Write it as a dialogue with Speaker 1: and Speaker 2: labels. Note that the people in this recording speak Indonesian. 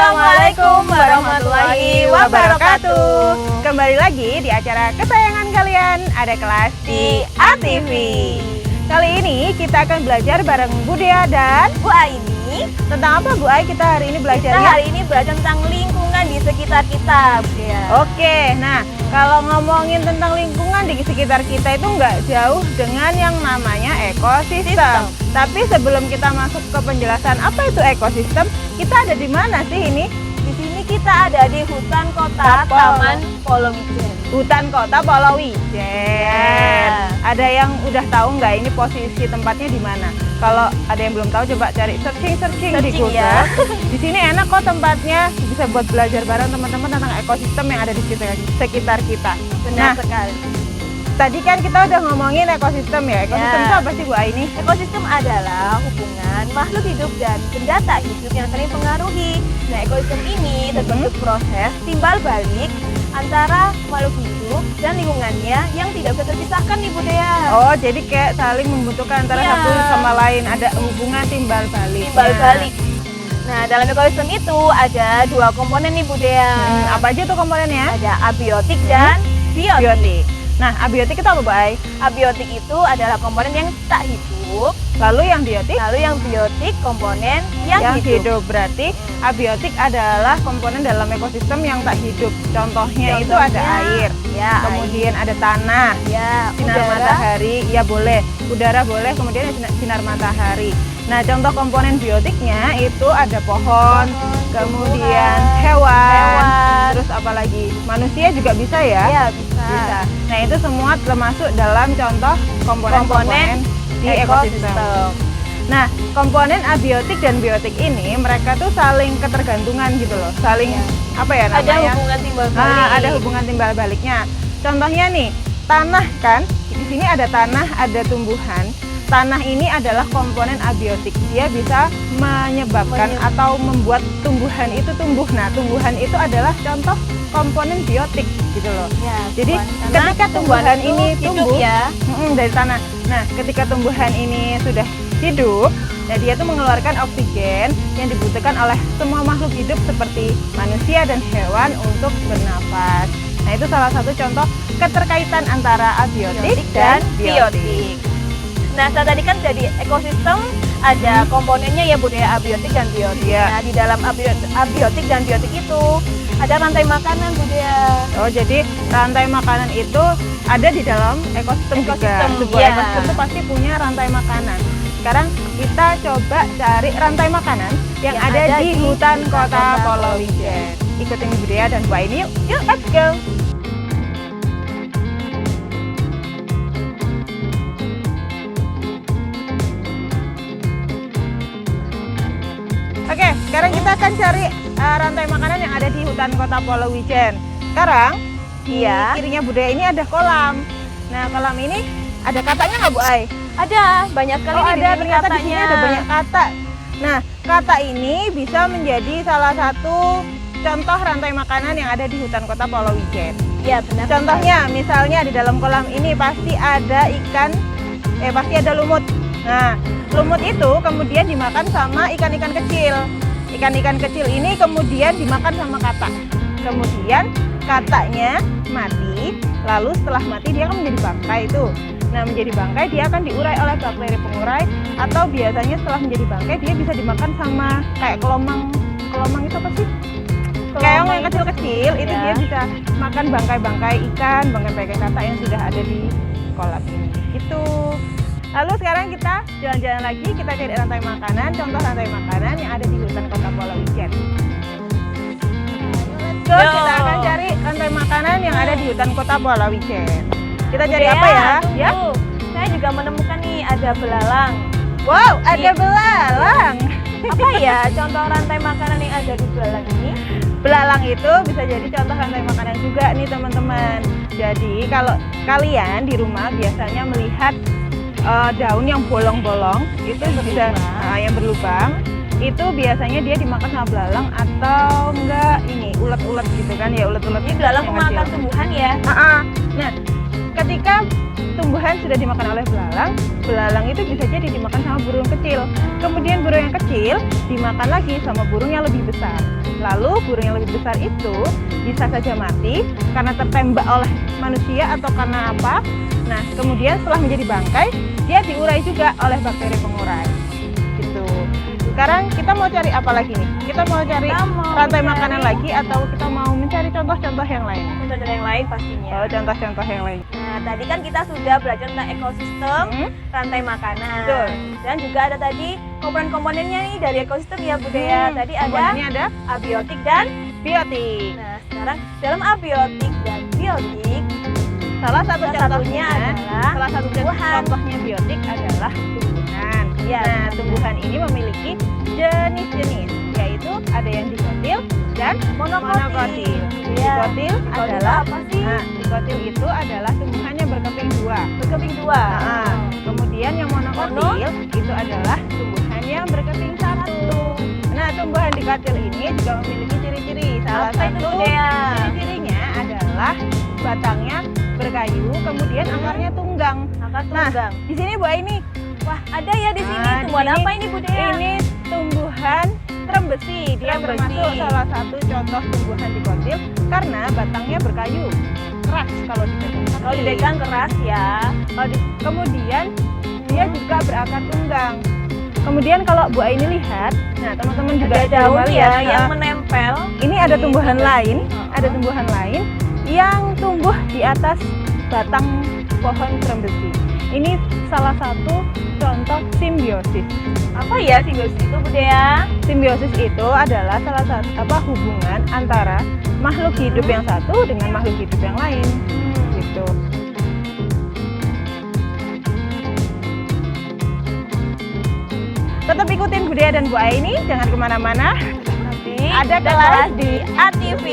Speaker 1: Assalamualaikum warahmatullahi wabarakatuh. Kembali lagi di acara kesayangan kalian, Ada Kelas di ATV. Kali ini kita akan belajar bareng Bu Dea dan
Speaker 2: Bu Aini.
Speaker 1: Tentang apa Bu Ai kita hari ini belajarnya?
Speaker 2: Kita hari ini belajar tentang lingkungan di sekitar kita, Bu Dea.
Speaker 1: Oke, nah kalau ngomongin tentang lingkungan di sekitar kita itu nggak jauh dengan yang namanya ekosistem. Tapi sebelum kita masuk ke penjelasan apa itu ekosistem, kita ada di mana sih ini?
Speaker 2: Di sini kita ada di hutan kota Taman Polowijen.
Speaker 1: Hutan Kota Polowijen.
Speaker 2: Ya.
Speaker 1: Ada yang udah tahu nggak ini posisi tempatnya di mana? Kalau ada yang belum tahu coba cari searching di Google.
Speaker 2: Ya.
Speaker 1: Di sini enak kok tempatnya, bisa buat belajar bareng teman-teman tentang ekosistem yang ada di sekitar kita.
Speaker 2: Benar sekali.
Speaker 1: Tadi kan kita udah ngomongin ekosistem ya. Ekosistem itu apa sih Bu Aini?
Speaker 2: Ekosistem adalah hubungan makhluk hidup dan benda tak hidup yang saling mempengaruhi. Nah, ekosistem ini terbentuk proses timbal balik antara makhluk hidup dan lingkungannya yang tidak bisa terpisahkan nih Bu Dea.
Speaker 1: Oh, jadi kayak saling membutuhkan antara satu sama lain, ada hubungan timbal balik.
Speaker 2: Timbal balik. Nah, dalam ekosistem itu ada dua komponen nih Bu Dea.
Speaker 1: Apa aja tuh komponennya?
Speaker 2: Ada abiotik dan biotik.
Speaker 1: Nah, abiotik itu apa Bu Ai?
Speaker 2: Abiotik itu adalah komponen yang tak hidup.
Speaker 1: Lalu yang biotik?
Speaker 2: Lalu yang biotik komponen yang hidup.
Speaker 1: Berarti abiotik adalah komponen dalam ekosistem yang tak hidup. Contohnya itu ada air,
Speaker 2: ya,
Speaker 1: kemudian ada tanah,
Speaker 2: ya,
Speaker 1: sinar matahari, ya boleh. Udara boleh, kemudian ada sinar matahari. Nah, contoh komponen biotiknya itu ada pohon, kemudian hewan, terus apa lagi? Manusia juga bisa ya?
Speaker 2: Iya, bisa.
Speaker 1: Nah, itu semua termasuk dalam contoh komponen di ekosistem. Nah, komponen abiotik dan biotik ini mereka tuh saling ketergantungan gitu loh. Saling apa ya namanya?
Speaker 2: Ada hubungan timbal balik.
Speaker 1: Nah, ada hubungan timbal baliknya. Contohnya nih, tanah kan? Di sini ada tanah, ada tumbuhan. Tanah ini adalah komponen abiotik. Dia bisa menyebabkan atau membuat tumbuhan itu tumbuh. Nah, tumbuhan itu adalah contoh komponen biotik gitu loh.
Speaker 2: Ya,
Speaker 1: jadi ketika tumbuhan ini tumbuh dari tanah. Nah, ketika tumbuhan ini sudah hidup, nah dia tuh mengeluarkan oksigen yang dibutuhkan oleh semua makhluk hidup seperti manusia dan hewan untuk bernapas. Nah, itu salah satu contoh keterkaitan antara abiotik dan biotik.
Speaker 2: Nah, tadi kan jadi ekosistem ada komponennya ya Bu Dea, abiotik dan biotik. Nah, di dalam abiotik dan biotik itu ada rantai makanan Bu Dea.
Speaker 1: Oh, jadi rantai makanan itu ada di dalam ekosistem juga. Sebuah ekosistem itu pasti punya rantai makanan. Sekarang kita coba cari rantai makanan yang ada di hutan Kota Polowijen. Ikutin Bu Dea dan Bu Aini yuk. Yuk, let's go. Oke, sekarang kita akan cari rantai makanan yang ada di hutan Kota Polowijen. Sekarang di kirinya Bu Dea ini ada kolam. Nah, kolam ini ada katanya nggak Bu Ai?
Speaker 2: Ada, banyak sekali
Speaker 1: ternyata di sini ada banyak kata. Nah, kata ini bisa menjadi salah satu contoh rantai makanan yang ada di hutan Kota Polowijen.
Speaker 2: Iya, benar.
Speaker 1: Contohnya, misalnya di dalam kolam ini pasti ada pasti ada lumut. Nah, lumut itu kemudian dimakan sama ikan-ikan kecil. Ikan-ikan kecil ini kemudian dimakan sama katak. Kemudian kataknya mati, lalu setelah mati dia akan menjadi bangkai itu. Nah, menjadi bangkai dia akan diurai oleh bakteri pengurai, atau biasanya setelah menjadi bangkai dia bisa dimakan sama kayak kelomang itu apa sih? Keong yang kecil-kecil itu dia bisa makan bangkai-bangkai ikan, bangkai-bangkai katak yang sudah ada di kolam ini. Gitu. Lalu sekarang kita jalan-jalan lagi, kita cari rantai makanan, contoh rantai makanan yang ada di hutan Kota Polowijen. Kita akan cari rantai makanan yang ada di hutan Kota Polowijen. Kita cari apa ya? Ya.
Speaker 2: Saya juga menemukan nih ada belalang.
Speaker 1: Wow, ada belalang.
Speaker 2: Apa ya contoh rantai makanan yang ada di belalang ini?
Speaker 1: Belalang itu bisa jadi contoh rantai makanan juga nih teman-teman. Jadi kalau kalian di rumah biasanya melihat daun yang bolong-bolong itu bisa yang berlubang, itu biasanya dia dimakan sama belalang atau enggak ini ulat-ulat gitu kan ya, ulat-ulat.
Speaker 2: Ini belalang pemakan tumbuhan ya.
Speaker 1: Nah, ketika tumbuhan sudah dimakan oleh belalang, belalang itu bisa jadi dimakan sama burung kecil. Kemudian burung yang kecil dimakan lagi sama burung yang lebih besar. Lalu burung yang lebih besar itu bisa saja mati karena tertembak oleh manusia atau karena apa. Nah, kemudian setelah menjadi bangkai, dia diurai juga oleh bakteri pengurai. Gitu. Sekarang kita mau cari apa lagi nih? Kita mau cari rantai makanan lagi atau kita mau mencari contoh-contoh yang lain?
Speaker 2: Contoh yang lain pastinya.
Speaker 1: Oh, contoh-contoh yang lain.
Speaker 2: Nah, tadi kan kita sudah belajar tentang ekosistem, rantai makanan.
Speaker 1: Betul.
Speaker 2: Dan juga ada tadi komponen-komponennya nih dari ekosistem ya Bu Dea. Tadi
Speaker 1: Komponennya ada
Speaker 2: abiotik dan
Speaker 1: biotik.
Speaker 2: nah, sekarang dalam abiotik dan biotik
Speaker 1: Salah satu
Speaker 2: Salah
Speaker 1: contohnya
Speaker 2: satunya adalah
Speaker 1: salah satu
Speaker 2: tumbuhan.
Speaker 1: contohnya biotik adalah tumbuhan.
Speaker 2: Ya,
Speaker 1: Nah, tumbuhan ini memiliki jenis-jenis, yaitu ada yang dikotil dan monokotil.
Speaker 2: Ya.
Speaker 1: Dikotil
Speaker 2: Dikotil
Speaker 1: adalah
Speaker 2: apa sih?
Speaker 1: Nah, dikotil itu adalah tumbuhan yang berkeping dua.
Speaker 2: berkeping dua.
Speaker 1: Nah, kemudian yang monokotil itu adalah tumbuhan yang berkeping satu. Nah, tumbuhan dikotil ini juga memiliki ciri-ciri. Salah
Speaker 2: Apa itu,
Speaker 1: satu
Speaker 2: Bu Dea?
Speaker 1: ciri-cirinya adalah batangnya berkayu, kemudian akarnya tunggang.
Speaker 2: Akar
Speaker 1: Nah,
Speaker 2: tunggang.
Speaker 1: di sini Bu Aini,
Speaker 2: Wah, ada ya di sini.
Speaker 1: Nah, di
Speaker 2: Tumbuhan
Speaker 1: sini-
Speaker 2: apa ini Bu Dea?
Speaker 1: ini tumbuhan trembesi. Dia
Speaker 2: Trembesi.
Speaker 1: termasuk salah satu contoh tumbuhan dikotil karena batangnya berkayu, keras kalau dipegang.
Speaker 2: Kalau dipegang keras ya.
Speaker 1: Kemudian dia juga berakar tunggang. Kemudian kalau Bu Aini lihat, nah teman-teman juga
Speaker 2: Ada
Speaker 1: di rumah
Speaker 2: daun ya
Speaker 1: lihat,
Speaker 2: yang
Speaker 1: nah,
Speaker 2: menempel.
Speaker 1: ini ada
Speaker 2: di
Speaker 1: tumbuhan
Speaker 2: batang.
Speaker 1: lain, ada tumbuhan lain yang tumbuh di atas batang pohon trembesi. Ini salah satu contoh simbiosis.
Speaker 2: Apa ya simbiosis itu Bu Dea?
Speaker 1: Simbiosis itu adalah salah satu hubungan antara makhluk hidup yang satu dengan makhluk hidup yang lain. Gitu. Tetap ikutin Bu Dea dan Bu Aini, jangan kemana-mana.
Speaker 2: Nanti
Speaker 1: Ada kelas di
Speaker 2: ATV.